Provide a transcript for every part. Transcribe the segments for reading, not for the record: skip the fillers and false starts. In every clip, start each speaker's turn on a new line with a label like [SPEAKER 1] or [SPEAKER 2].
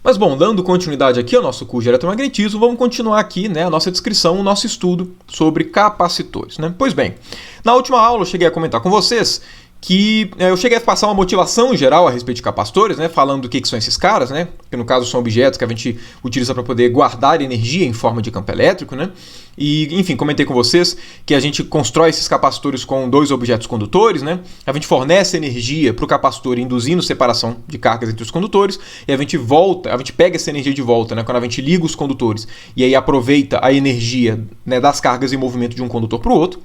[SPEAKER 1] Mas bom, dando continuidade aqui ao nosso curso de eletromagnetismo, vamos continuar aqui, né, a nossa descrição, o nosso estudo sobre capacitores, né? Pois bem, na última aula eu cheguei a comentar com vocês que eu cheguei a passar uma motivação geral a respeito de capacitores, né, falando do que são esses caras, né, que no caso são objetos que a gente utiliza para poder guardar energia em forma de campo elétrico, né, e enfim, comentei com vocês que a gente constrói esses capacitores com dois objetos condutores, né, a gente fornece energia para o capacitor induzindo separação de cargas entre os condutores e a gente pega essa energia de volta, né, quando a gente liga os condutores e aí aproveita a energia, né, das cargas em movimento de um condutor para o outro.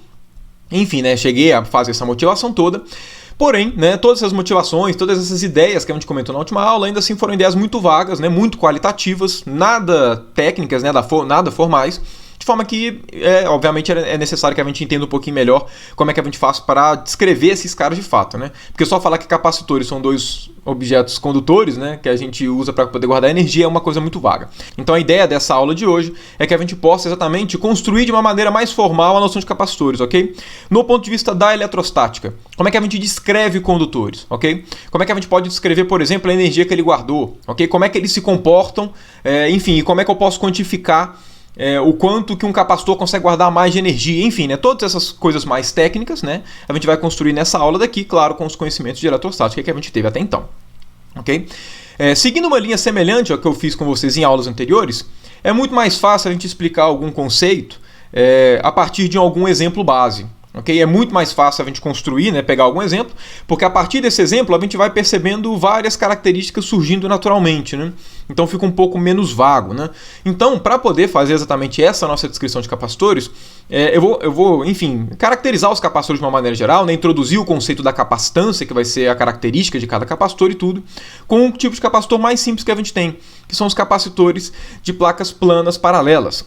[SPEAKER 1] Enfim, né, cheguei a fazer essa motivação toda. Porém, né, todas essas motivações, todas essas ideias que a gente comentou na última aula, ainda assim foram ideias muito vagas, né, muito qualitativas, nada técnicas, né, nada formais, de forma que, obviamente, é necessário que a gente entenda um pouquinho melhor como é que a gente faz para descrever esses caras de fato, né? Porque só falar que capacitores são dois objetos condutores, né, que a gente usa para poder guardar energia é uma coisa muito vaga. Então a ideia dessa aula de hoje é que a gente possa exatamente construir de uma maneira mais formal a noção de capacitores, ok? No ponto de vista da eletrostática, como é que a gente descreve condutores, ok? Como é que a gente pode descrever, por exemplo, a energia que ele guardou, ok? Como é que eles se comportam, enfim, e como é que eu posso quantificar o quanto que um capacitor consegue guardar mais de energia, enfim, né, todas essas coisas mais técnicas, né, a gente vai construir nessa aula daqui, claro, com os conhecimentos de eletrostática que a gente teve até então, ok? Seguindo uma linha semelhante ao que eu fiz com vocês em aulas anteriores, é muito mais fácil a gente explicar algum conceito a partir de algum exemplo base. Okay? É muito mais fácil a gente construir, né, pegar algum exemplo, porque a partir desse exemplo a gente vai percebendo várias características surgindo naturalmente, né? Então fica um pouco menos vago, né? Então, para poder fazer exatamente essa nossa descrição de capacitores, eu vou, enfim, caracterizar os capacitores de uma maneira geral, né, introduzir o conceito da capacitância, que vai ser a característica de cada capacitor e tudo, com um tipo de capacitor mais simples que a gente tem, que são os capacitores de placas planas paralelas.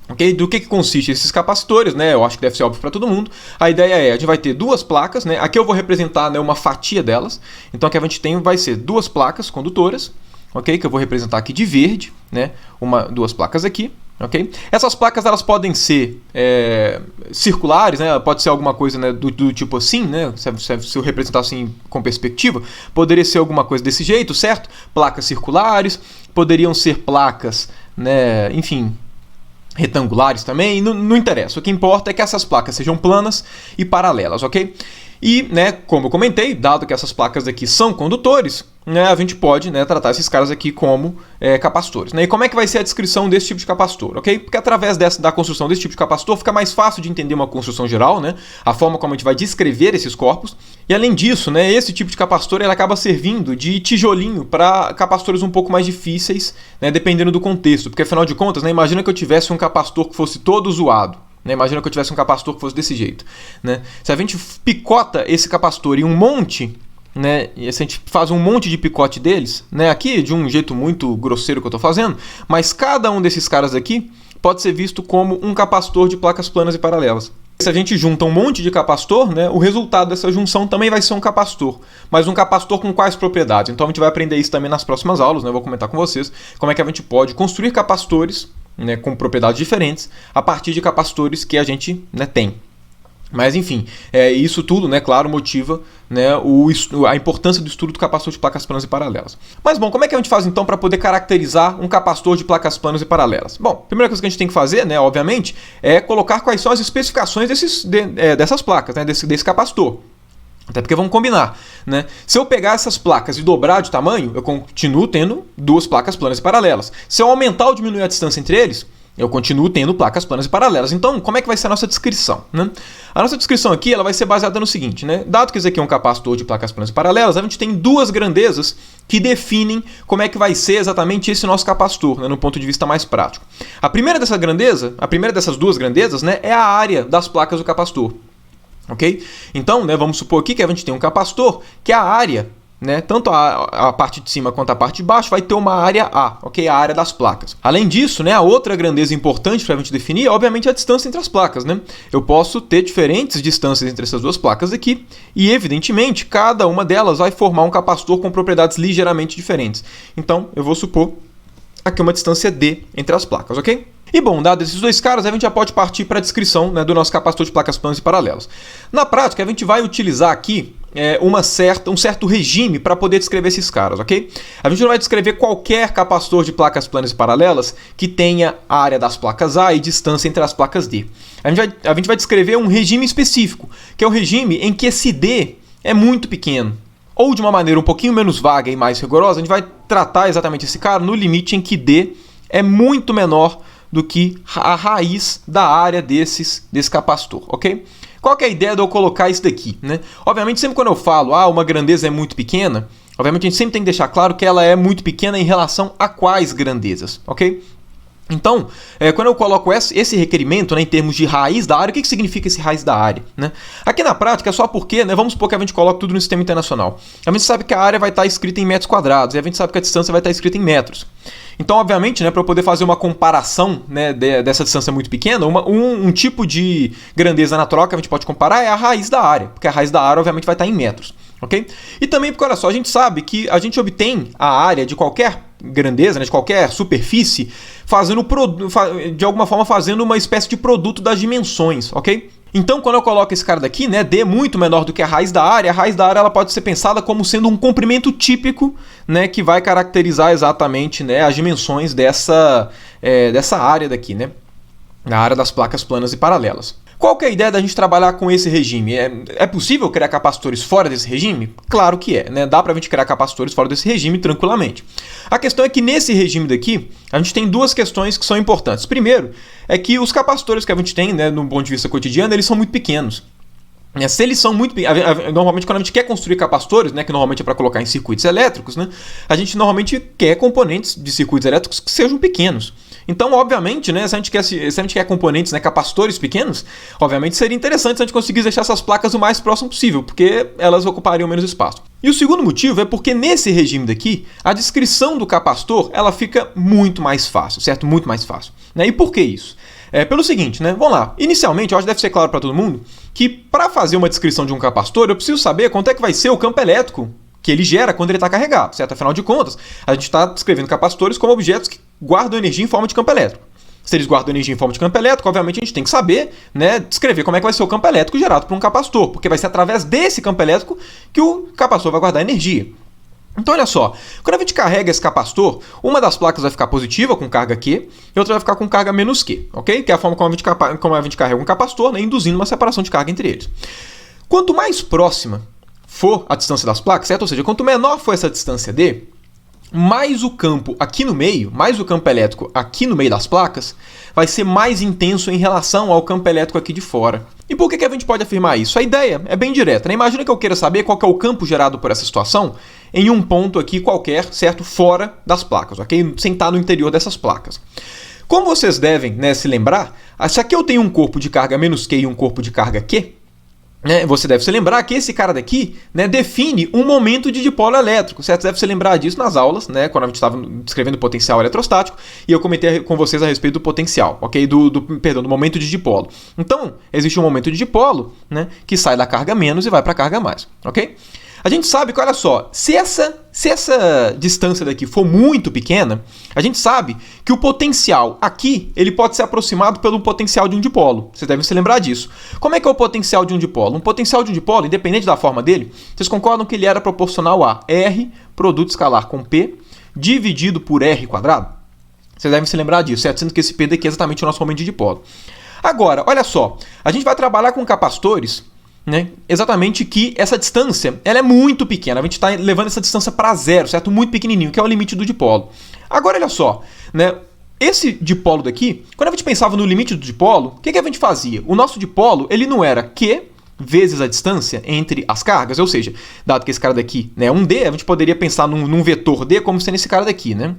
[SPEAKER 1] Okay? Do que consiste esses capacitores, né? Eu acho que deve ser óbvio para todo mundo. A ideia a gente vai ter duas placas, né? Aqui eu vou representar, né, uma fatia delas. Então aqui a gente vai ser duas placas condutoras, ok? Que eu vou representar aqui de verde, né? Duas placas aqui, ok? Essas placas elas podem ser circulares, né? Pode ser alguma coisa, né, do tipo assim, né? Se eu representar assim com perspectiva, poderia ser alguma coisa desse jeito, certo? Placas circulares, poderiam ser placas, né? Enfim, retangulares também, não interessa. O que importa é que essas placas sejam planas e paralelas, ok? E, né, como eu comentei, dado que essas placas aqui são condutores, né, a gente pode, né, tratar esses caras aqui como capacitores. Né? E como é que vai ser a descrição desse tipo de capacitor, ok? Porque através da construção desse tipo de capacitor fica mais fácil de entender uma construção geral, né? A forma como a gente vai descrever esses corpos. E além disso, né, esse tipo de capacitor ele acaba servindo de tijolinho para capacitores um pouco mais difíceis, né, dependendo do contexto. Porque afinal de contas, né, imagina que eu tivesse um capacitor que fosse todo zoado. Né? Imagina que eu tivesse um capacitor que fosse desse jeito. Né? Se a gente picota esse capacitor em um monte, né, e se a gente faz um monte de picote deles, né, aqui de um jeito muito grosseiro que eu estou fazendo, mas cada um desses caras aqui pode ser visto como um capacitor de placas planas e paralelas. Se a gente junta um monte de capacitor, né, o resultado dessa junção também vai ser um capacitor. Mas um capacitor com quais propriedades? Então a gente vai aprender isso também nas próximas aulas, né? Eu vou comentar com vocês como é que a gente pode construir capacitores, né, com propriedades diferentes a partir de capacitores que a gente, né, tem. Mas enfim, isso tudo, né, claro, motiva, né, a importância do estudo do capacitor de placas planas e paralelas. Mas bom, como é que a gente faz então para poder caracterizar um capacitor de placas planas e paralelas? Bom, a primeira coisa que a gente tem que fazer, né, obviamente, é colocar quais são as especificações dessas placas, né, desse capacitor. Até porque vamos combinar, né? Se eu pegar essas placas e dobrar de tamanho, eu continuo tendo duas placas planas e paralelas. Se eu aumentar ou diminuir a distância entre eles, eu continuo tendo placas planas e paralelas. Então, como é que vai ser a nossa descrição, né? A nossa descrição aqui ela vai ser baseada no seguinte, né? Dado que isso aqui é um capacitor de placas planas e paralelas, a gente tem duas grandezas que definem como é que vai ser exatamente esse nosso capacitor, né, no ponto de vista mais prático. A primeira dessas duas grandezas, né, é a área das placas do capacitor. Ok? Então, né, vamos supor aqui que a gente tem um capacitor que a área, né, tanto a parte de cima quanto a parte de baixo vai ter uma área A, ok? A área das placas. Além disso, né, a outra grandeza importante para a gente definir é obviamente a distância entre as placas. Né? Eu posso ter diferentes distâncias entre essas duas placas aqui e evidentemente cada uma delas vai formar um capacitor com propriedades ligeiramente diferentes. Então eu vou supor aqui uma distância D entre as placas, ok? E bom, dados esses dois caras, a gente já pode partir para a descrição, né, do nosso capacitor de placas planas e paralelas. Na prática, a gente vai utilizar aqui um certo regime para poder descrever esses caras, ok? A gente não vai descrever qualquer capacitor de placas planas e paralelas que tenha área das placas A e distância entre as placas D. A gente vai descrever um regime específico, que é o regime em que esse D é muito pequeno. Ou de uma maneira um pouquinho menos vaga e mais rigorosa, a gente vai tratar exatamente esse cara no limite em que D é muito menor do que a raiz da área desse capacitor, ok? Qual que é a ideia de eu colocar isso daqui, né? Obviamente, sempre quando eu falo, uma grandeza é muito pequena, obviamente a gente sempre tem que deixar claro que ela é muito pequena em relação a quais grandezas, ok? Então, quando eu coloco esse requerimento, né, em termos de raiz da área, o que significa esse raiz da área? Né? Aqui na prática é só porque, né, vamos supor que a gente coloca tudo no sistema internacional. A gente sabe que a área vai estar escrita em metros quadrados e a gente sabe que a distância vai estar escrita em metros. Então, obviamente, né, para eu poder fazer uma comparação, né, dessa distância muito pequena, um tipo de grandeza na troca que a gente pode comparar é a raiz da área, porque a raiz da área, obviamente, vai estar em metros. Okay? E também porque, olha só, a gente sabe que a gente obtém a área de qualquer grandeza, né, de qualquer superfície, de alguma forma fazendo uma espécie de produto das dimensões, ok? Então, quando eu coloco esse cara daqui, né, D muito menor do que a raiz da área ela pode ser pensada como sendo um comprimento típico, né, que vai caracterizar exatamente, né, as dimensões dessa área daqui, né, na área das placas planas e paralelas. Qual que é a ideia da gente trabalhar com esse regime? É possível criar capacitores fora desse regime? Claro que é, né? Dá pra gente criar capacitores fora desse regime tranquilamente. A questão é que nesse regime daqui, a gente tem duas questões que são importantes. Primeiro, é que os capacitores que a gente tem, né, no ponto de vista cotidiano, eles são muito pequenos. Se eles são muito... Normalmente, quando a gente quer construir capacitores, né, que normalmente é para colocar em circuitos elétricos, né, a gente normalmente quer componentes de circuitos elétricos que sejam pequenos. Então, obviamente, né, se a gente quer componentes, né, capacitores pequenos, obviamente seria interessante se a gente conseguisse deixar essas placas o mais próximo possível, porque elas ocupariam menos espaço. E o segundo motivo é porque nesse regime daqui, a descrição do capacitor ela fica muito mais fácil, certo? Muito mais fácil. Né? E por que isso? Pelo seguinte, né? Vamos lá. Inicialmente, eu acho que deve ser claro para todo mundo que para fazer uma descrição de um capacitor, eu preciso saber quanto é que vai ser o campo elétrico que ele gera quando ele está carregado, certo? Afinal de contas, a gente está descrevendo capacitores como objetos que guardam energia em forma de campo elétrico. Se eles guardam energia em forma de campo elétrico, obviamente a gente tem que saber, né, descrever como é que vai ser o campo elétrico gerado por um capacitor, porque vai ser através desse campo elétrico que o capacitor vai guardar energia. Então, olha só, quando a gente carrega esse capacitor, uma das placas vai ficar positiva, com carga Q, e outra vai ficar com carga menos Q, ok? Que é a forma como a gente carrega um capacitor, né, induzindo uma separação de carga entre eles. Quanto mais próxima for a distância das placas, certo? Ou seja, quanto menor for essa distância D, mais o campo aqui no meio, mais o campo elétrico aqui no meio das placas, vai ser mais intenso em relação ao campo elétrico aqui de fora. E por que a gente pode afirmar isso? A ideia é bem direta, né? Imagina que eu queira saber qual que é o campo gerado por essa situação em um ponto aqui qualquer, certo? Fora das placas, ok? Sem estar no interior dessas placas. Como vocês devem, né, se lembrar, se aqui eu tenho um corpo de carga menos Q e um corpo de carga Q, né, você deve se lembrar que esse cara daqui, né, define um momento de dipolo elétrico, certo? Você deve se lembrar disso nas aulas, né, quando a gente estava descrevendo o potencial eletrostático, e eu comentei com vocês a respeito do potencial, ok? Do momento de dipolo. Então, existe um momento de dipolo, né, que sai da carga menos e vai para a carga mais, ok? A gente sabe que, olha só, se essa distância daqui for muito pequena, a gente sabe que o potencial aqui ele pode ser aproximado pelo potencial de um dipolo. Vocês devem se lembrar disso. Como é que é o potencial de um dipolo? Um potencial de um dipolo, independente da forma dele, vocês concordam que ele era proporcional a R, produto escalar com P, dividido por R quadrado? Vocês devem se lembrar disso, certo? Sendo que esse P daqui é exatamente o nosso momento de dipolo. Agora, olha só, a gente vai trabalhar com capacitores, né? Exatamente que essa distância ela é muito pequena, a gente está levando essa distância para zero, certo? Muito pequenininho, que é o limite do dipolo. Agora, olha só, né? Esse dipolo daqui, quando a gente pensava no limite do dipolo, o que a gente fazia? O nosso dipolo ele não era Q vezes a distância entre as cargas, ou seja, dado que esse cara daqui, né, é um D, a gente poderia pensar num vetor D como sendo esse cara daqui, né?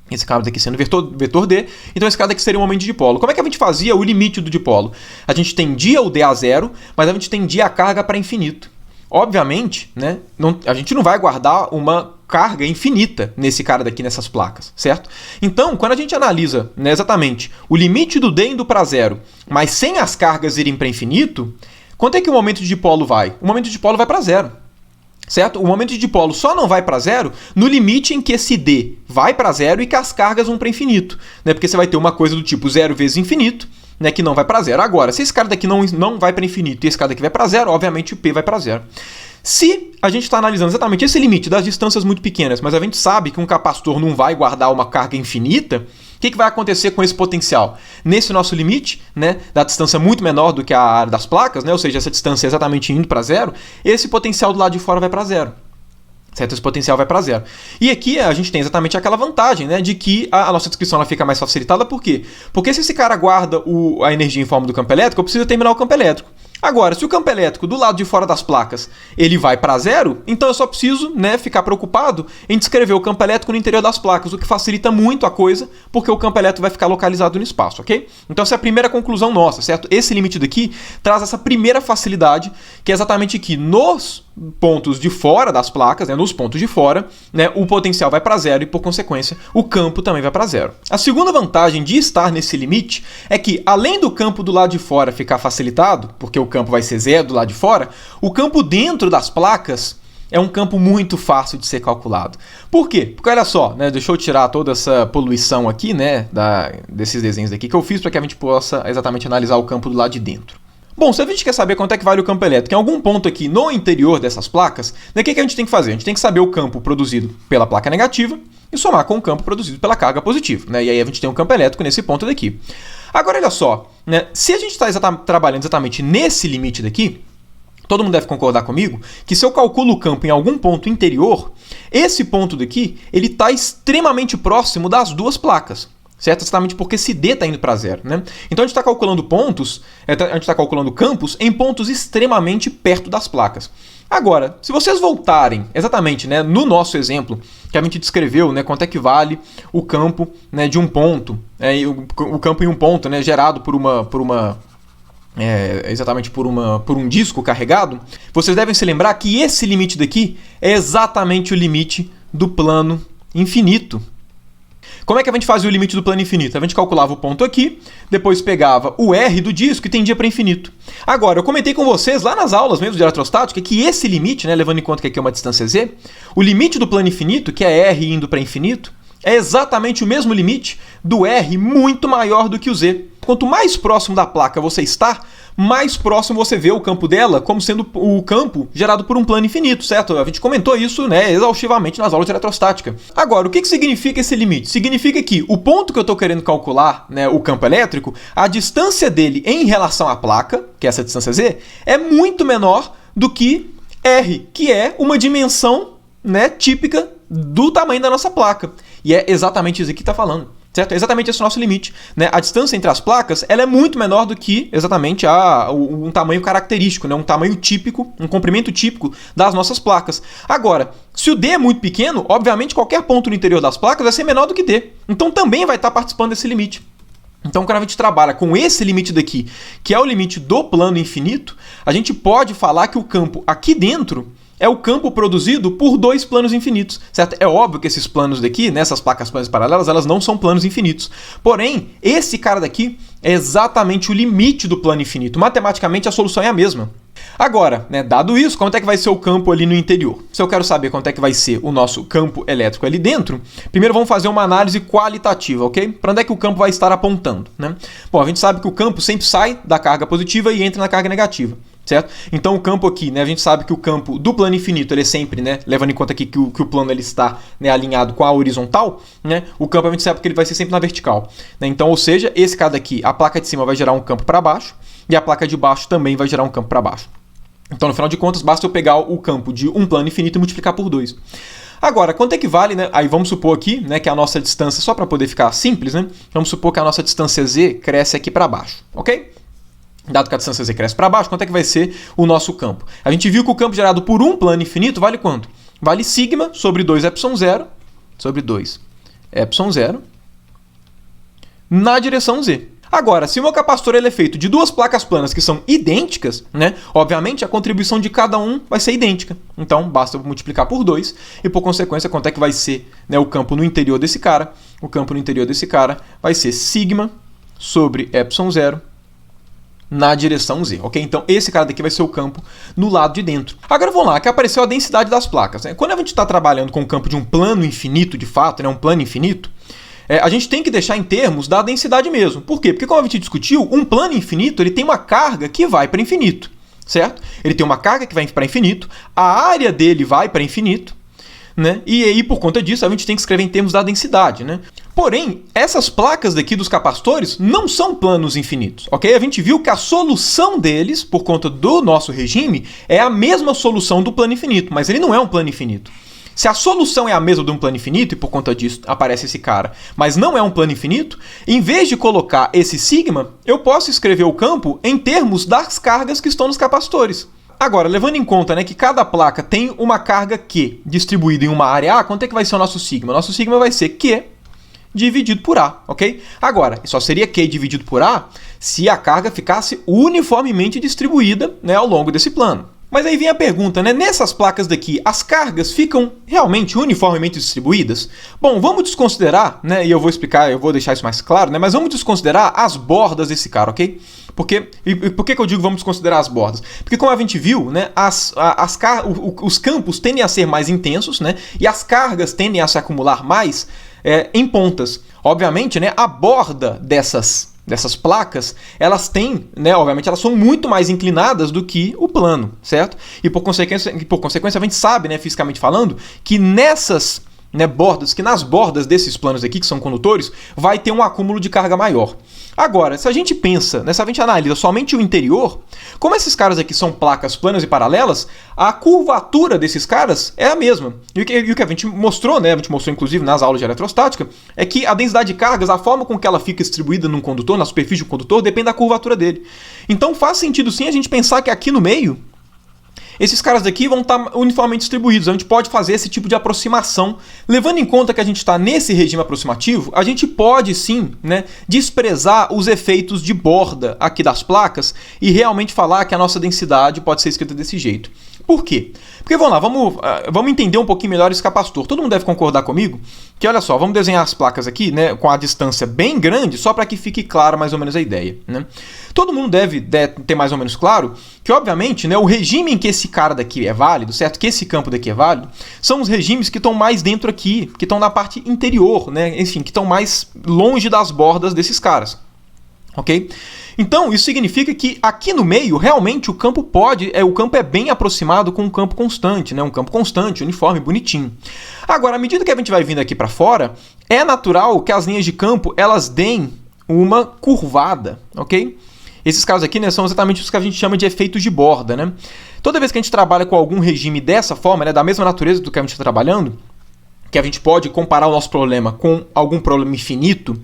[SPEAKER 1] Esse cara daqui sendo vetor D, então esse cara daqui seria um momento de dipolo. Como é que a gente fazia o limite do dipolo? A gente tendia o D a zero, mas a gente tendia a carga para infinito. Obviamente, né, a gente não vai guardar uma carga infinita nesse cara daqui, nessas placas, certo? Então, quando a gente analisa, né, exatamente o limite do D indo para zero, mas sem as cargas irem para infinito, quanto é que o momento de dipolo vai? O momento de dipolo vai para zero. certo? O momento de dipolo só não vai para zero no limite em que esse D vai para zero e que as cargas vão para infinito, né? Porque você vai ter uma coisa do tipo 0 vezes infinito, né, que não vai para zero. Agora, se esse cara daqui não vai para infinito e esse cara daqui vai para zero, obviamente o P vai para zero. Se a gente está analisando exatamente esse limite das distâncias muito pequenas, mas a gente sabe que um capacitor não vai guardar uma carga infinita, o que vai acontecer com esse potencial? Nesse nosso limite, né, da distância muito menor do que a área das placas, né, ou seja, essa distância exatamente indo para zero, esse potencial do lado de fora vai para zero. Certo? Esse potencial vai para zero. E aqui a gente tem exatamente aquela vantagem, né, de que a nossa descrição ela fica mais facilitada. Por quê? Porque se esse cara guarda a energia em forma do campo elétrico, eu preciso terminar o campo elétrico. Agora, se o campo elétrico do lado de fora das placas ele vai para zero, então eu só preciso, né, ficar preocupado em descrever o campo elétrico no interior das placas, o que facilita muito a coisa, porque o campo elétrico vai ficar localizado no espaço, ok? Então essa é a primeira conclusão nossa, certo? Esse limite daqui traz essa primeira facilidade, que é exatamente que nos pontos de fora das placas, né, nos pontos de fora, né, o potencial vai para zero e, por consequência, o campo também vai para zero. A segunda vantagem de estar nesse limite é que, além do campo do lado de fora ficar facilitado, porque o campo vai ser zero do lado de fora, o campo dentro das placas é um campo muito fácil de ser calculado. Por quê? Porque olha só, né, deixa eu tirar toda essa poluição aqui, né, desses desenhos aqui que eu fiz para que a gente possa exatamente analisar o campo do lado de dentro. Bom, se a gente quer saber quanto é que vale o campo elétrico em algum ponto aqui no interior dessas placas, né, o que a gente tem que fazer? A gente tem que saber o campo produzido pela placa negativa e somar com o campo produzido pela carga positiva, né? E aí a gente tem um campo elétrico nesse ponto daqui. Agora, olha só, né, se a gente está trabalhando exatamente nesse limite daqui, todo mundo deve concordar comigo que se eu calculo o campo em algum ponto interior, esse ponto daqui ele está extremamente próximo das duas placas. Certo? Exatamente porque esse D está indo para zero, né? Então a gente está calculando pontos, a gente está calculando campos em pontos extremamente perto das placas. Agora, se vocês voltarem exatamente, né, no nosso exemplo, que a gente descreveu, né, quanto é que vale o campo, né, de um ponto, o campo em um ponto, né, gerado por um disco carregado, vocês devem se lembrar que esse limite daqui é exatamente o limite do plano infinito. Como é que a gente fazia o limite do plano infinito? A gente calculava o ponto aqui, depois pegava o R do disco e tendia para infinito. Agora, eu comentei com vocês lá nas aulas mesmo de eletrostática que esse limite, né, levando em conta que aqui é uma distância Z, o limite do plano infinito, que é R indo para infinito, é exatamente o mesmo limite do R muito maior do que o Z. Quanto mais próximo da placa você está, mais próximo você vê o campo dela como sendo o campo gerado por um plano infinito, certo? A gente comentou isso, né, exaustivamente nas aulas de eletrostática. Agora, o que significa esse limite? Significa que o ponto que eu estou querendo calcular, né, o campo elétrico, a distância dele em relação à placa, que é essa distância Z, é muito menor do que R, que é uma dimensão, né, típica do tamanho da nossa placa. E é exatamente isso aqui que está falando. Certo? É exatamente esse o nosso limite, né? A distância entre as placas ela é muito menor do que exatamente um tamanho característico, né? Um tamanho típico, um comprimento típico das nossas placas. Agora, se o D é muito pequeno, obviamente qualquer ponto no interior das placas vai ser menor do que D. Então também vai estar participando desse limite. Então, quando a gente trabalha com esse limite daqui, que é o limite do plano infinito, a gente pode falar que o campo aqui dentro é o campo produzido por dois planos infinitos, certo? É óbvio que esses planos daqui, nessas placas planas paralelas, elas não são planos infinitos. Porém, esse cara daqui é exatamente o limite do plano infinito. Matematicamente, a solução é a mesma. Agora, né, dado isso, quanto é que vai ser o campo ali no interior? Se eu quero saber quanto é que vai ser o nosso campo elétrico ali dentro, primeiro vamos fazer uma análise qualitativa, ok? Para onde é que o campo vai estar apontando, né? Bom, a gente sabe que o campo sempre sai da carga positiva e entra na carga negativa. Certo? Então o campo aqui, né, a gente sabe que o campo do plano infinito ele é sempre, né, levando em conta aqui que o plano ele está, né, alinhado com a horizontal, né, o campo a gente sabe que ele vai ser sempre na vertical. Né? Então, ou seja, esse cara daqui, a placa de cima vai gerar um campo para baixo e a placa de baixo também vai gerar um campo para baixo. Então, no final de contas, basta eu pegar o campo de um plano infinito e multiplicar por 2. Agora, quanto é que vale, né? Aí vamos supor aqui, né, que a nossa distância, só para poder ficar simples, né, vamos supor que a nossa distância Z cresce aqui para baixo, ok? Dado que a distância Z cresce para baixo, quanto é que vai ser o nosso campo? A gente viu que o campo gerado por um plano infinito vale quanto? Vale sigma sobre 2 epsilon 0 sobre 2 epsilon 0 na direção Z. Agora, se o meu capacitor ele é feito de duas placas planas que são idênticas, né, obviamente a contribuição de cada um vai ser idêntica. Então, basta multiplicar por 2 e, por consequência, quanto é que vai ser, né, o campo no interior desse cara? O campo no interior desse cara vai ser sigma sobre epsilon 0 na direção Z, ok? Então esse cara daqui vai ser o campo no lado de dentro. Agora vamos lá, que apareceu a densidade das placas, né? Quando a gente está trabalhando com o campo de um plano infinito, de fato, né, um plano infinito, a gente tem que deixar em termos da densidade mesmo. Por quê? Porque como a gente discutiu, um plano infinito ele tem uma carga que vai para infinito, certo? Ele tem uma carga que vai para infinito, a área dele vai para infinito, né? E aí, por conta disso, a gente tem que escrever em termos da densidade, né? Porém, essas placas daqui dos capacitores não são planos infinitos, ok? A gente viu que a solução deles, por conta do nosso regime, é a mesma solução do plano infinito, mas ele não é um plano infinito. Se a solução é a mesma de um plano infinito, e por conta disso aparece esse cara, mas não é um plano infinito, em vez de colocar esse sigma, eu posso escrever o campo em termos das cargas que estão nos capacitores. Agora, levando em conta, né, que cada placa tem uma carga Q distribuída em uma área A, quanto é que vai ser o nosso sigma? O nosso sigma vai ser Q dividido por A, ok? Agora, só seria Q dividido por A se a carga ficasse uniformemente distribuída, né, ao longo desse plano. Mas aí vem a pergunta, né? Nessas placas daqui, as cargas ficam realmente uniformemente distribuídas? Bom, vamos desconsiderar, né? E eu vou explicar, eu vou deixar isso mais claro, né? Mas vamos desconsiderar as bordas desse cara, ok? Por que eu digo vamos desconsiderar as bordas? Porque como a gente viu, né? Os campos tendem a ser mais intensos, né? E as cargas tendem a se acumular mais em pontas. Obviamente, né? A borda dessas placas, elas têm, né, obviamente, elas são muito mais inclinadas do que o plano, certo? E por consequência a gente sabe, né, fisicamente falando, que nessas, né, bordas, que nas bordas desses planos aqui, que são condutores, vai ter um acúmulo de carga maior. Agora, se a gente pensa, né, se a gente analisa somente o interior, como esses caras aqui são placas planas e paralelas, a curvatura desses caras é a mesma. E o que a gente mostrou, né, a gente mostrou inclusive nas aulas de eletrostática, é que a densidade de cargas, a forma com que ela fica distribuída num condutor, na superfície do condutor, depende da curvatura dele. Então faz sentido sim a gente pensar que aqui no meio, esses caras daqui vão estar uniformemente distribuídos. A gente pode fazer esse tipo de aproximação. Levando em conta que a gente está nesse regime aproximativo, a gente pode sim, né, desprezar os efeitos de borda aqui das placas e realmente falar que a nossa densidade pode ser escrita desse jeito. Por quê? Porque vamos lá, vamos entender um pouquinho melhor esse capacitor. Todo mundo deve concordar comigo que, olha só, vamos desenhar as placas aqui, né, com a distância bem grande, só para que fique clara mais ou menos a ideia, né? Todo mundo deve ter mais ou menos claro que, obviamente, né, o regime em que esse cara daqui é válido, certo? Que esse campo daqui é válido, são os regimes que estão mais dentro aqui, que estão na parte interior, né? Enfim, que estão mais longe das bordas desses caras, ok? Então, isso significa que aqui no meio, realmente, o campo é bem aproximado com um campo constante, né? Um campo constante, uniforme, bonitinho. Agora, à medida que a gente vai vindo aqui para fora, é natural que as linhas de campo, elas deem uma curvada, ok? Esses casos aqui, né, são exatamente os que a gente chama de efeitos de borda, né? Toda vez que a gente trabalha com algum regime dessa forma, né, da mesma natureza do que a gente está trabalhando, que a gente pode comparar o nosso problema com algum problema infinito,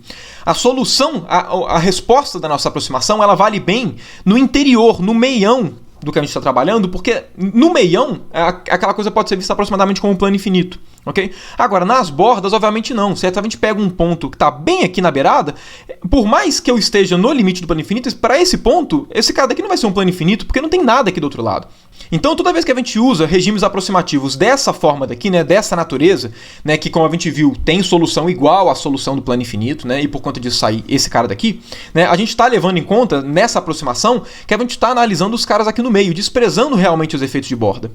[SPEAKER 1] a solução, a resposta da nossa aproximação, ela vale bem no interior, no meião do que a gente está trabalhando, porque no meião, aquela coisa pode ser vista aproximadamente como um plano infinito, ok? Agora, nas bordas, obviamente não, certo? A gente pega um ponto que está bem aqui na beirada, por mais que eu esteja no limite do plano infinito, para esse ponto, esse cara daqui não vai ser um plano infinito, porque não tem nada aqui do outro lado. Então, toda vez que a gente usa regimes aproximativos dessa forma daqui, né, dessa natureza, né, que como a gente viu, tem solução igual à solução do plano infinito, né, e por conta disso sair esse cara daqui, né, a gente está levando em conta, nessa aproximação, que a gente está analisando os caras aqui no meio, desprezando realmente os efeitos de borda.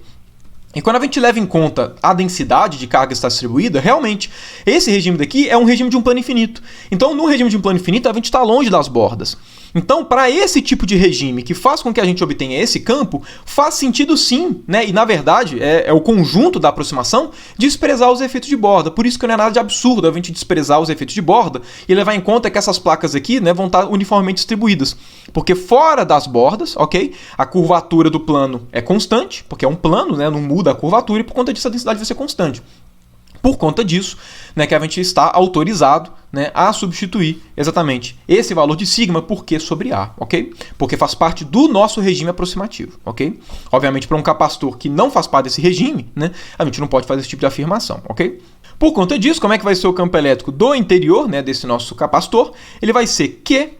[SPEAKER 1] E quando a gente leva em conta a densidade de carga que está distribuída, realmente, esse regime daqui é um regime de um plano infinito. Então, no regime de um plano infinito, a gente está longe das bordas. Então, para esse tipo de regime que faz com que a gente obtenha esse campo, faz sentido sim, né? E na verdade é o conjunto da aproximação desprezar os efeitos de borda. Por isso que não é nada de absurdo a gente desprezar os efeitos de borda e levar em conta que essas placas aqui, né, vão estar uniformemente distribuídas. Porque fora das bordas, ok? A curvatura do plano é constante, porque é um plano, né? Não muda a curvatura e por conta disso a densidade vai ser constante. Por conta disso, né, que a gente está autorizado, né, a substituir exatamente esse valor de sigma por Q sobre A, ok? Porque faz parte do nosso regime aproximativo, ok? Obviamente, para um capacitor que não faz parte desse regime, né, a gente não pode fazer esse tipo de afirmação, ok? Por conta disso, como é que vai ser o campo elétrico do interior, né, desse nosso capacitor? Ele vai ser Q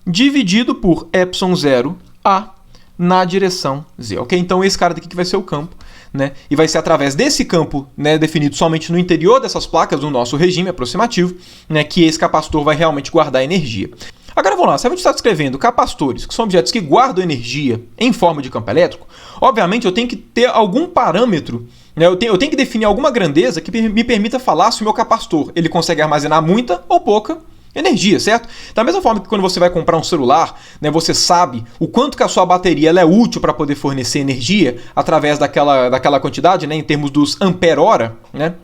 [SPEAKER 1] dividido por ε0 A na direção Z, ok? Então, esse cara daqui que vai ser o campo, né? E vai ser através desse campo, né, definido somente no interior dessas placas do nosso regime aproximativo, né, que esse capacitor vai realmente guardar energia. Agora vamos lá, se a gente está descrevendo capacitores, que são objetos que guardam energia em forma de campo elétrico, obviamente eu tenho que ter algum parâmetro, né? Eu tenho que definir alguma grandeza que me permita falar se o meu capacitor ele consegue armazenar muita ou pouca energia, certo? Da mesma forma que quando você vai comprar um celular, né, você sabe o quanto que a sua bateria ela é útil para poder fornecer energia através daquela quantidade, né, em termos dos ampere-hora, né?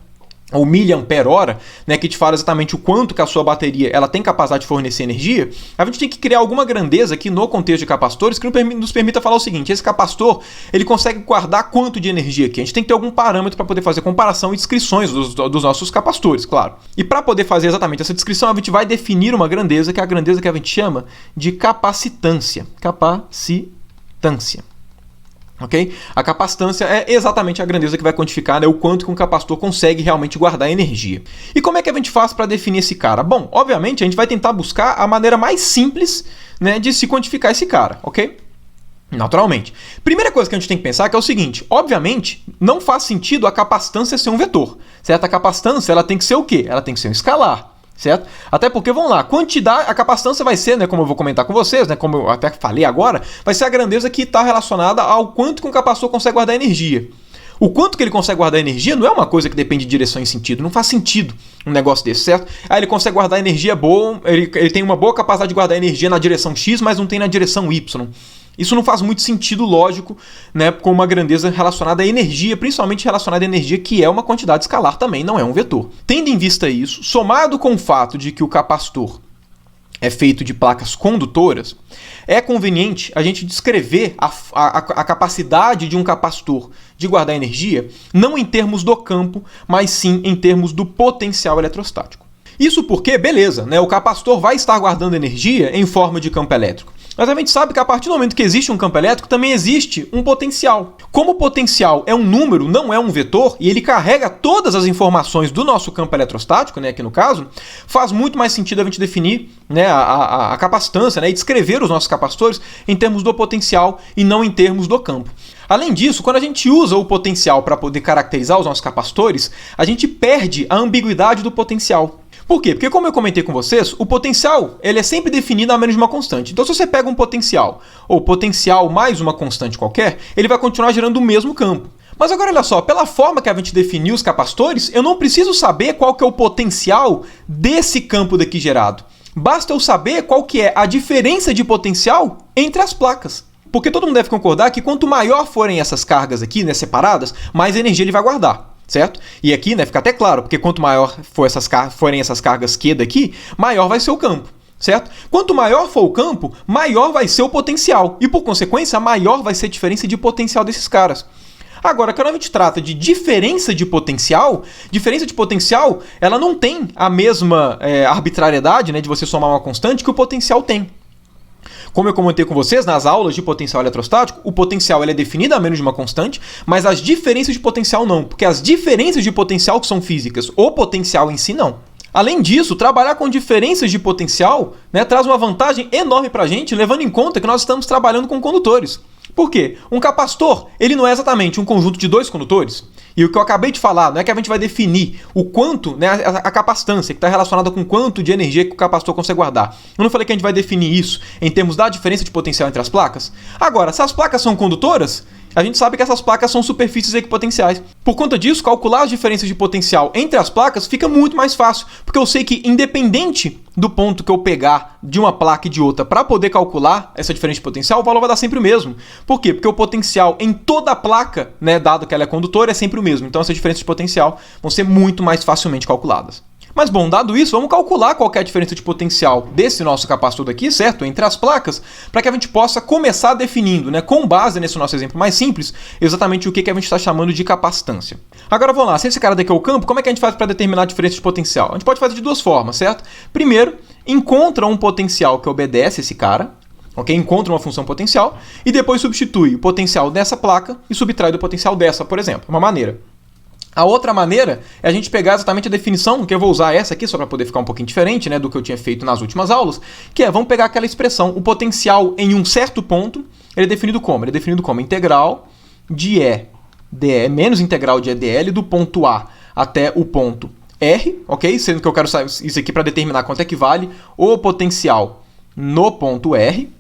[SPEAKER 1] Ou miliampere-hora, né, que te fala exatamente o quanto que a sua bateria ela tem capacidade de fornecer energia. A gente tem que criar alguma grandeza aqui no contexto de capacitores que nos permita falar o seguinte: esse capacitor ele consegue guardar quanto de energia aqui? A gente tem que ter algum parâmetro para poder fazer comparação e descrições dos nossos capacitores, claro. E para poder fazer exatamente essa descrição, a gente vai definir uma grandeza, que é a grandeza que a gente chama de capacitância. Capacitância. Okay? A capacitância é exatamente a grandeza que vai quantificar, né, o quanto que um capacitor consegue realmente guardar energia. E como é que a gente faz para definir esse cara? Bom, obviamente a gente vai tentar buscar a maneira mais simples, né, de se quantificar esse cara, ok? Naturalmente. Primeira coisa que a gente tem que pensar que é o seguinte: obviamente não faz sentido a capacitância ser um vetor, certo? A capacitância ela tem que ser o quê? Ela tem que ser um escalar. Certo? Até porque, vamos lá, a capacitância vai ser, né, como eu vou comentar com vocês, né, como eu até falei agora, vai ser a grandeza que está relacionada ao quanto que um capacitor consegue guardar energia. O quanto que ele consegue guardar energia não é uma coisa que depende de direção e sentido, não faz sentido um negócio desse, certo? Ele consegue guardar energia boa, ele tem uma boa capacidade de guardar energia na direção X, mas não tem na direção Y. Isso não faz muito sentido lógico, né, com uma grandeza relacionada à energia, principalmente relacionada à energia, que é uma quantidade escalar também, não é um vetor. Tendo em vista isso, somado com o fato de que o capacitor é feito de placas condutoras, é conveniente a gente descrever a capacidade de um capacitor de guardar energia não em termos do campo, mas sim em termos do potencial eletrostático. Isso porque, beleza, né, o capacitor vai estar guardando energia em forma de campo elétrico. Mas a gente sabe que a partir do momento que existe um campo elétrico, também existe um potencial. Como o potencial é um número, não é um vetor, e ele carrega todas as informações do nosso campo eletrostático, né, aqui no caso, faz muito mais sentido a gente definir, né, a capacitância, né, e descrever os nossos capacitores em termos do potencial e não em termos do campo. Além disso, quando a gente usa o potencial para poder caracterizar os nossos capacitores, a gente perde a ambiguidade do potencial. Por quê? Porque, como eu comentei com vocês, o potencial ele é sempre definido a menos de uma constante. Então, se você pega um potencial, ou potencial mais uma constante qualquer, ele vai continuar gerando o mesmo campo. Mas agora, olha só, pela forma que a gente definiu os capacitores, eu não preciso saber qual que é o potencial desse campo daqui gerado. Basta eu saber qual que é a diferença de potencial entre as placas. Porque todo mundo deve concordar que quanto maior forem essas cargas aqui, né, separadas, mais energia ele vai guardar. Certo? E aqui, né, fica até claro, porque quanto maior forem essas cargas Q daqui, maior vai ser o campo, certo? Quanto maior for o campo, maior vai ser o potencial. E, por consequência, maior vai ser a diferença de potencial desses caras. Agora, quando a gente trata de diferença de potencial, ela não tem a mesma arbitrariedade, né, de você somar uma constante que o potencial tem. Como eu comentei com vocês nas aulas de potencial eletrostático, o potencial ele é definido a menos de uma constante, mas as diferenças de potencial não, porque as diferenças de potencial que são físicas, o potencial em si não. Além disso, trabalhar com diferenças de potencial, né, traz uma vantagem enorme para a gente, levando em conta que nós estamos trabalhando com condutores. Por quê? Um capacitor ele não é exatamente um conjunto de dois condutores. E o que eu acabei de falar não é que a gente vai definir o quanto, né, a capacitância, que está relacionada com quanto de energia que o capacitor consegue guardar. Eu não falei que a gente vai definir isso em termos da diferença de potencial entre as placas? Agora, se as placas são condutoras, a gente sabe que essas placas são superfícies equipotenciais. Por conta disso, calcular as diferenças de potencial entre as placas fica muito mais fácil, porque eu sei que independente do ponto que eu pegar de uma placa e de outra para poder calcular essa diferença de potencial, o valor vai dar sempre o mesmo. Por quê? Porque o potencial em toda a placa, né, dado que ela é condutora, é sempre o mesmo. Então essas diferenças de potencial vão ser muito mais facilmente calculadas. Mas bom, dado isso, vamos calcular qual que é a diferença de potencial desse nosso capacitor daqui, certo? Entre as placas, para que a gente possa começar definindo, né, com base nesse nosso exemplo mais simples, exatamente o que a gente está chamando de capacitância. Agora vamos lá, se esse cara daqui é o campo, como é que a gente faz para determinar a diferença de potencial? A gente pode fazer de duas formas, certo? Primeiro, encontra um potencial que obedece esse cara, ok? Encontra uma função potencial e depois substitui o potencial dessa placa e subtrai do potencial dessa, por exemplo. Uma maneira. A outra maneira é a gente pegar exatamente a definição, que eu vou usar essa aqui só para poder ficar um pouquinho diferente, né, do que eu tinha feito nas últimas aulas, que é, vamos pegar aquela expressão, o potencial em um certo ponto, ele é definido como? Ele é definido como integral de E dE menos integral de EdL do ponto A até o ponto R, ok? Sendo que eu quero saber isso aqui para determinar quanto é que vale o potencial no ponto R,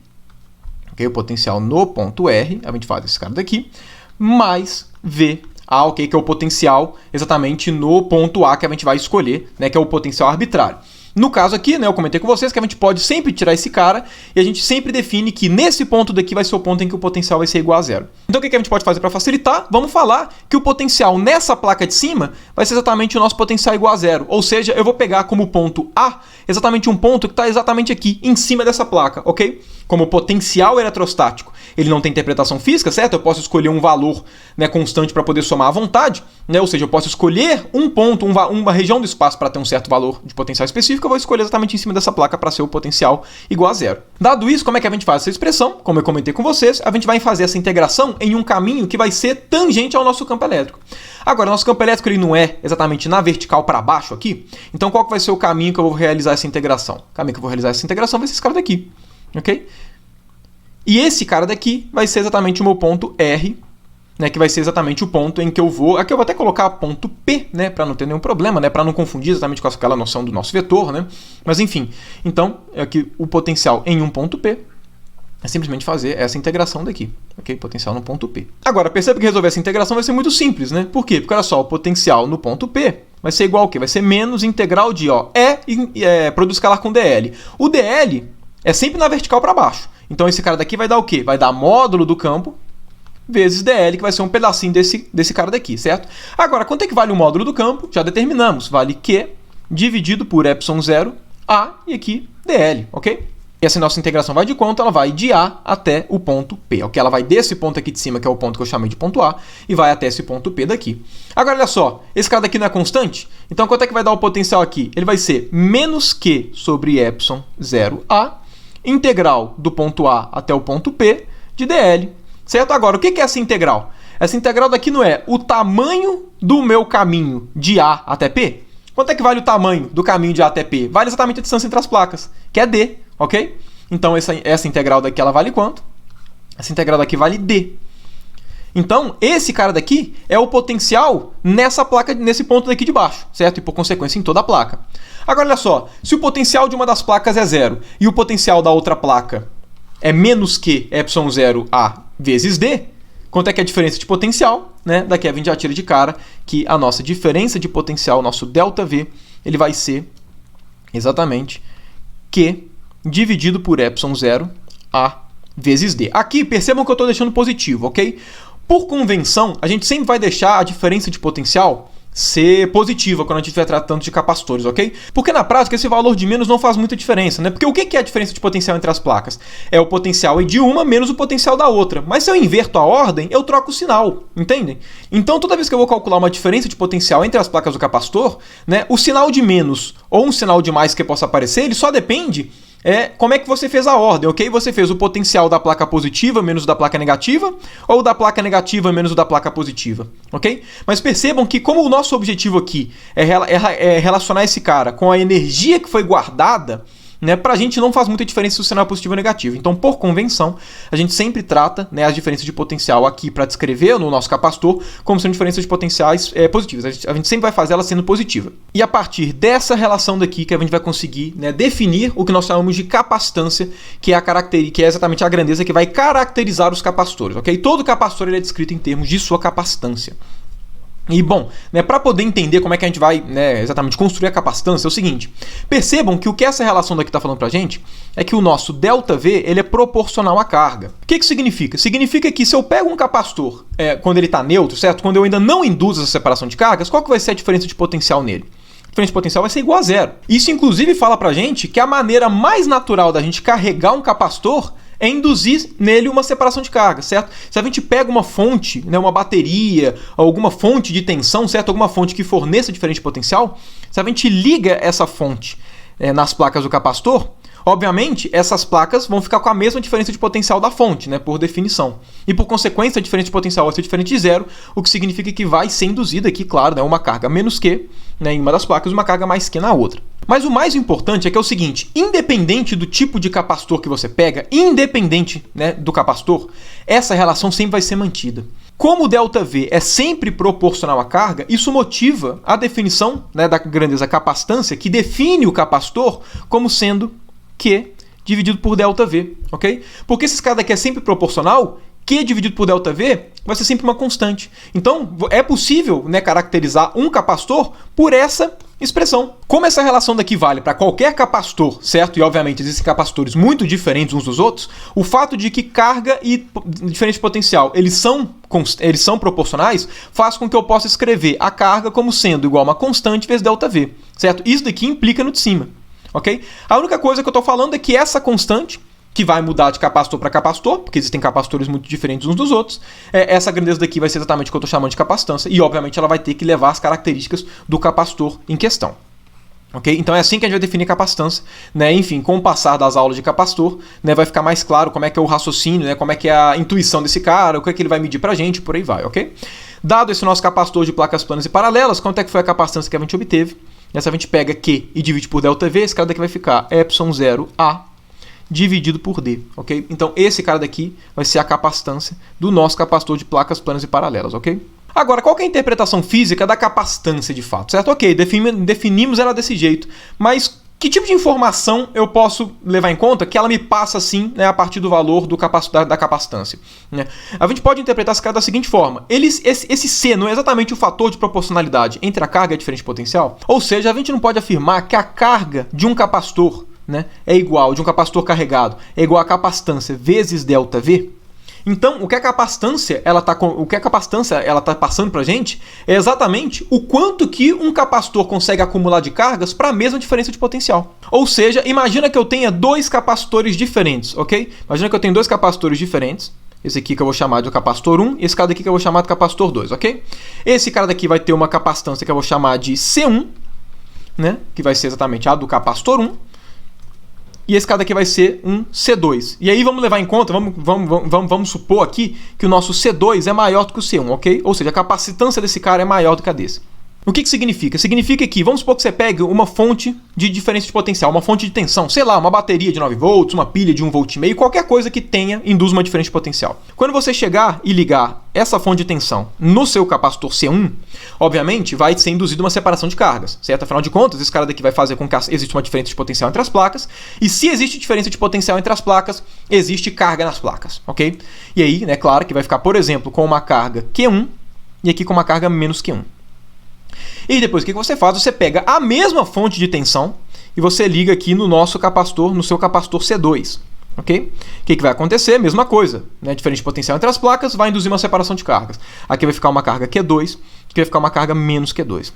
[SPEAKER 1] okay? O potencial no ponto R, a gente faz esse cara daqui, mais V A, okay? Que é o potencial exatamente no ponto A que a gente vai escolher, né? Que é o potencial arbitrário. No caso aqui, né, eu comentei com vocês que a gente pode sempre tirar esse cara e a gente sempre define que nesse ponto daqui vai ser o ponto em que o potencial vai ser igual a zero. Então o que a gente pode fazer para facilitar? Vamos falar que o potencial nessa placa de cima vai ser exatamente o nosso potencial igual a zero. Ou seja, eu vou pegar como ponto A exatamente um ponto que está exatamente aqui, em cima dessa placa, ok? Como potencial eletrostático, ele não tem interpretação física, certo? Eu posso escolher um valor, né, constante para poder somar à vontade, né? Ou seja, eu posso escolher um ponto, uma região do espaço para ter um certo valor de potencial específico, eu vou escolher exatamente em cima dessa placa para ser o potencial igual a zero. Dado isso, como é que a gente faz essa expressão? Como eu comentei com vocês, a gente vai fazer essa integração em um caminho que vai ser tangente ao nosso campo elétrico. Agora, nosso campo elétrico ele não é exatamente na vertical para baixo aqui, então qual que vai ser o caminho que eu vou realizar essa integração? O caminho que eu vou realizar essa integração vai ser esse cara daqui, ok? E esse cara daqui vai ser exatamente o meu ponto R, né, que vai ser exatamente o ponto em que eu vou... Aqui eu vou até colocar ponto P, né, para não ter nenhum problema, né, para não confundir exatamente com aquela noção do nosso vetor, né? Mas enfim, então aqui o potencial em um ponto P é simplesmente fazer essa integração daqui, ok? Potencial no ponto P. Agora, perceba que resolver essa integração vai ser muito simples, né? Por quê? Porque olha só, o potencial no ponto P vai ser igual ao quê? Vai ser menos integral de produto escalar com dl. O dl é sempre na vertical para baixo. Então esse cara daqui vai dar o quê? Vai dar módulo do campo vezes dl, que vai ser um pedacinho desse cara daqui, certo? Agora, quanto é que vale o módulo do campo? Já determinamos. Vale Q dividido por ε0 A e aqui dl, ok? E essa nossa integração vai de quanto? Ela vai de A até o ponto P, ok? Ela vai desse ponto aqui de cima, que é o ponto que eu chamei de ponto A, e vai até esse ponto P daqui. Agora, olha só, esse cara daqui não é constante? Então, quanto é que vai dar o potencial aqui? Ele vai ser menos Q sobre ε0A, integral do ponto A até o ponto P de dl. Certo? Agora, o que é essa integral? Essa integral daqui não é o tamanho do meu caminho de A até P? Quanto é que vale o tamanho do caminho de A até P? Vale exatamente a distância entre as placas, que é D, ok? Então, essa integral daqui ela vale quanto? Essa integral daqui vale D. Então, esse cara daqui é o potencial nessa placa, nesse ponto daqui de baixo, certo? E por consequência em toda a placa. Agora, olha só, se o potencial de uma das placas é zero e o potencial da outra placa é menos que ε0A vezes D, quanto é que é a diferença de potencial? Né? Daqui a gente já tira de cara que a nossa diferença de potencial, nosso ΔV, ele vai ser exatamente Q dividido por ε0A vezes D. Aqui, percebam que eu estou deixando positivo, ok? Por convenção, a gente sempre vai deixar a diferença de potencial ser positiva quando a gente estiver tratando de capacitores, ok? Porque na prática esse valor de menos não faz muita diferença, né? Porque o que é a diferença de potencial entre as placas? É o potencial de uma menos o potencial da outra. Mas se eu inverto a ordem, eu troco o sinal, entendem? Então toda vez que eu vou calcular uma diferença de potencial entre as placas do capacitor, né, o sinal de menos ou um sinal de mais que possa aparecer, ele só depende como é que você fez a ordem, ok? Você fez o potencial da placa positiva menos o da placa negativa, ou da placa negativa menos o da placa positiva, ok? Mas percebam que como o nosso objetivo aqui é relacionar esse cara com a energia que foi guardada, né, pra gente não faz muita diferença se o sinal é positivo ou negativo. Então, por convenção, a gente sempre trata, né, as diferenças de potencial aqui para descrever no nosso capacitor como sendo diferenças de potenciais positivas. A gente sempre vai fazer ela sendo positiva. E a partir dessa relação daqui que a gente vai conseguir, né, definir o que nós chamamos de capacitância, que é exatamente a grandeza que vai caracterizar os capacitores, ok? Todo capacitor ele é descrito em termos de sua capacitância. E bom, né, para poder entender como é que a gente vai, né, exatamente construir a capacitância, é o seguinte: percebam que o que essa relação daqui está falando para a gente é que o nosso ΔV ele é proporcional à carga. O que isso significa? Significa que se eu pego um capacitor quando ele está neutro, certo? Quando eu ainda não induzo essa separação de cargas, qual que vai ser a diferença de potencial nele? A diferença de potencial vai ser igual a zero. Isso inclusive fala para a gente que a maneira mais natural da gente carregar um capacitor é induzir nele uma separação de carga, certo? Se a gente pega uma fonte, né, uma bateria, alguma fonte de tensão, certo? Alguma fonte que forneça diferente potencial, se a gente liga essa fonte nas placas do capacitor, obviamente, essas placas vão ficar com a mesma diferença de potencial da fonte, né, por definição. E por consequência, a diferença de potencial vai ser diferente de zero, o que significa que vai ser induzida aqui, claro, né, uma carga menos Q, né, em uma das placas e uma carga mais Q na outra. Mas o mais importante é que é o seguinte: independente do tipo de capacitor que você pega, independente, né, do capacitor, essa relação sempre vai ser mantida. Como o ΔV é sempre proporcional à carga, isso motiva a definição, né, da grandeza capacitância, que define o capacitor como sendo Q dividido por ΔV, ok? Porque esse cara daqui é sempre proporcional, Q dividido por ΔV vai ser sempre uma constante. Então, é possível, né, caracterizar um capacitor por essa expressão. Como essa relação daqui vale para qualquer capacitor, certo? E, obviamente, existem capacitores muito diferentes uns dos outros, o fato de que carga e diferença de potencial, eles são proporcionais, faz com que eu possa escrever a carga como sendo igual a uma constante vezes ΔV, certo? Isso daqui implica no de cima, ok? A única coisa que eu estou falando é que essa constante, que vai mudar de capacitor para capacitor, porque existem capacitores muito diferentes uns dos outros, essa grandeza daqui vai ser exatamente o que eu estou chamando de capacitância, e obviamente ela vai ter que levar as características do capacitor em questão. Okay? Então é assim que a gente vai definir capacitância, né? Enfim, com o passar das aulas de capacitor, né, vai ficar mais claro como é que é o raciocínio, né, como é que é a intuição desse cara, o que é que ele vai medir pra gente, por aí vai, ok? Dado esse nosso capacitor de placas planas e paralelas, quanto é que foi a capacitância que a gente obteve? Nessa a gente pega Q e divide por ΔV, esse cara daqui vai ficar ε0A dividido por D, ok? Então esse cara daqui vai ser a capacitância do nosso capacitor de placas planas e paralelas, ok? Agora, qual que é a interpretação física da capacitância de fato, certo? Ok, definimos ela desse jeito, mas que tipo de informação eu posso levar em conta que ela me passa assim, né, a partir do valor da capacitância? Né? A gente pode interpretar esse cara da seguinte forma: esse C não é exatamente o fator de proporcionalidade entre a carga e a diferença de potencial? Ou seja, a gente não pode afirmar que a carga de um capacitor, né, é igual, de um capacitor carregado, é igual a capacitância vezes ΔV. Então, o que a capacitância ela está passando para a gente é exatamente o quanto que um capacitor consegue acumular de cargas para a mesma diferença de potencial. Ou seja, imagina que eu tenha dois capacitores diferentes, ok? Imagina que eu tenho dois capacitores diferentes. Esse aqui que eu vou chamar de capacitor 1 e esse cara daqui que eu vou chamar de capacitor 2, ok? Esse cara daqui vai ter uma capacitância que eu vou chamar de C1, né, que vai ser exatamente a do capacitor 1. E esse cara daqui vai ser um C2. E aí vamos levar em conta, vamos supor aqui que o nosso C2 é maior do que o C1, ok? Ou seja, a capacitância desse cara é maior do que a desse. O que significa? Significa que, vamos supor que você pegue uma fonte de diferença de potencial, uma fonte de tensão, sei lá, uma bateria de 9 volts, uma pilha de 1,5 volt, qualquer coisa que induz uma diferença de potencial. Quando você chegar e ligar essa fonte de tensão no seu capacitor C1, obviamente vai ser induzida uma separação de cargas, certo? Afinal de contas, esse cara daqui vai fazer com que exista uma diferença de potencial entre as placas, e se existe diferença de potencial entre as placas, existe carga nas placas, ok? E aí, né, claro que vai ficar, por exemplo, com uma carga Q1 e aqui com uma carga menos Q1. E depois o que você faz? Você pega a mesma fonte de tensão e você liga aqui no nosso capacitor, no seu capacitor C2. Ok? O que vai acontecer? Mesma coisa. Né? Diferença de potencial entre as placas vai induzir uma separação de cargas. Aqui vai ficar uma carga Q2, aqui vai ficar uma carga menos Q2.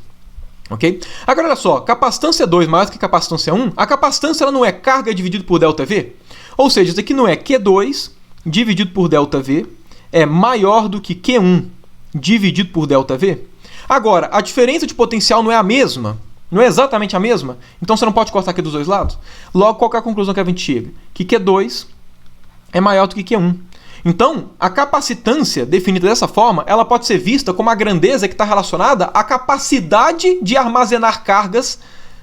[SPEAKER 1] Ok? Agora olha só, capacitância 2 mais do que capacitância 1, a capacitância ela não é carga dividido por ΔV? Ou seja, isso aqui não é Q2 dividido por ΔV é maior do que Q1 dividido por ΔV? Agora, a diferença de potencial não é a mesma? Não é exatamente a mesma? Então você não pode cortar aqui dos dois lados? Logo, qual é a conclusão que a gente chega? Que Q2 é maior do que Q1. Então, a capacitância, definida dessa forma, ela pode ser vista como a grandeza que está relacionada à capacidade de armazenar cargas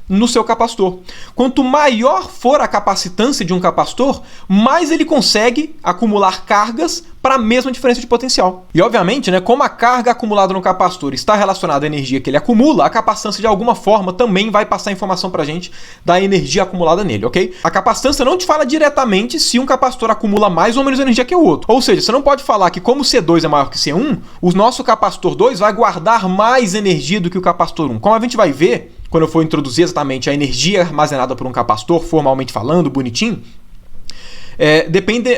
[SPEAKER 1] no seu capacitor. Quanto maior for a capacitância de um capacitor, mais ele consegue acumular cargas para a mesma diferença de potencial. E obviamente, né, como a carga acumulada no capacitor está relacionada à energia que ele acumula, a capacitância de alguma forma também vai passar informação para a gente da energia acumulada nele, ok? A capacitância não te fala diretamente se um capacitor acumula mais ou menos energia que o outro. Ou seja, você não pode falar que como C2 é maior que C1, o nosso capacitor 2 vai guardar mais energia do que o capacitor 1. Como a gente vai ver quando eu for introduzir exatamente a energia armazenada por um capacitor, formalmente falando, bonitinho,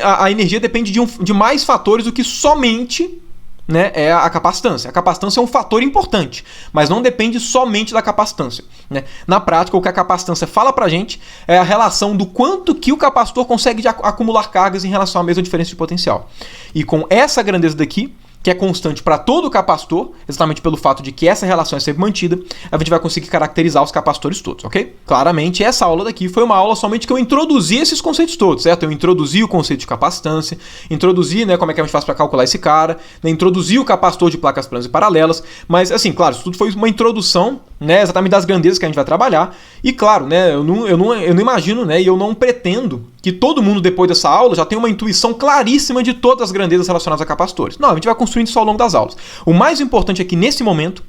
[SPEAKER 1] a energia depende de mais fatores do que somente, né, a capacitância. A capacitância é um fator importante, mas não depende somente da capacitância. Né? Na prática, o que a capacitância fala pra gente é a relação do quanto que o capacitor consegue acumular cargas em relação à mesma diferença de potencial. E com essa grandeza daqui, que é constante para todo o capacitor, exatamente pelo fato de que essa relação é sempre mantida, a gente vai conseguir caracterizar os capacitores todos, ok? Claramente, essa aula daqui foi uma aula somente que eu introduzi esses conceitos todos, certo? Eu introduzi o conceito de capacitância, introduzi, né, como é que a gente faz para calcular esse cara, né, introduzi o capacitor de placas planas e paralelas, mas, assim, claro, isso tudo foi uma introdução, né, exatamente das grandezas que a gente vai trabalhar, e, claro, né, eu não imagino, né, e eu não pretendo que todo mundo, depois dessa aula, já tenha uma intuição claríssima de todas as grandezas relacionadas a capacitores. Não, a gente vai construindo isso ao longo das aulas. O mais importante é que, nesse momento,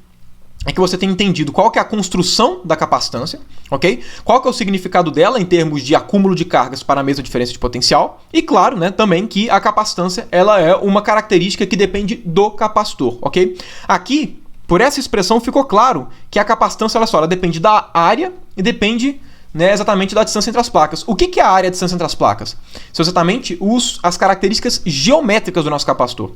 [SPEAKER 1] é que você tenha entendido qual que é a construção da capacitância, ok? Qual que é o significado dela em termos de acúmulo de cargas para a mesma diferença de potencial. E claro, né, também que a capacitância ela é uma característica que depende do capacitor, ok? Aqui, por essa expressão, ficou claro que a capacitância, olha só, ela depende da área e depende, né, exatamente da distância entre as placas. O que é a área e a distância entre as placas? São exatamente as características geométricas do nosso capacitor.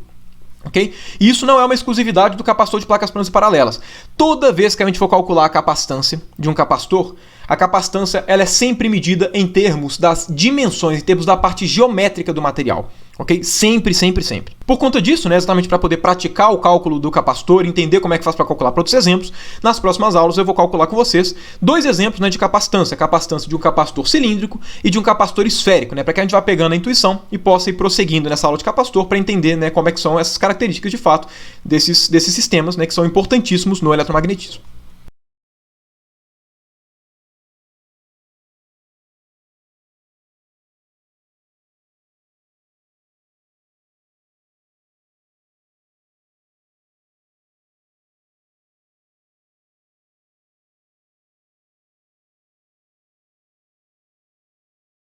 [SPEAKER 1] Okay? E isso não é uma exclusividade do capacitor de placas planas e paralelas. Toda vez que a gente for calcular a capacitância de um capacitor, a capacitância ela é sempre medida em termos das dimensões, em termos da parte geométrica do material. Ok? Sempre, sempre, sempre. Por conta disso, né, exatamente para poder praticar o cálculo do capacitor, entender como é que faz para calcular para outros exemplos, nas próximas aulas eu vou calcular com vocês 2 exemplos, né, de capacitância. A capacitância de um capacitor cilíndrico e de um capacitor esférico, né, para que a gente vá pegando a intuição e possa ir prosseguindo nessa aula de capacitor para entender, né, como é que são essas características de fato desses sistemas, né, que são importantíssimos no eletromagnetismo.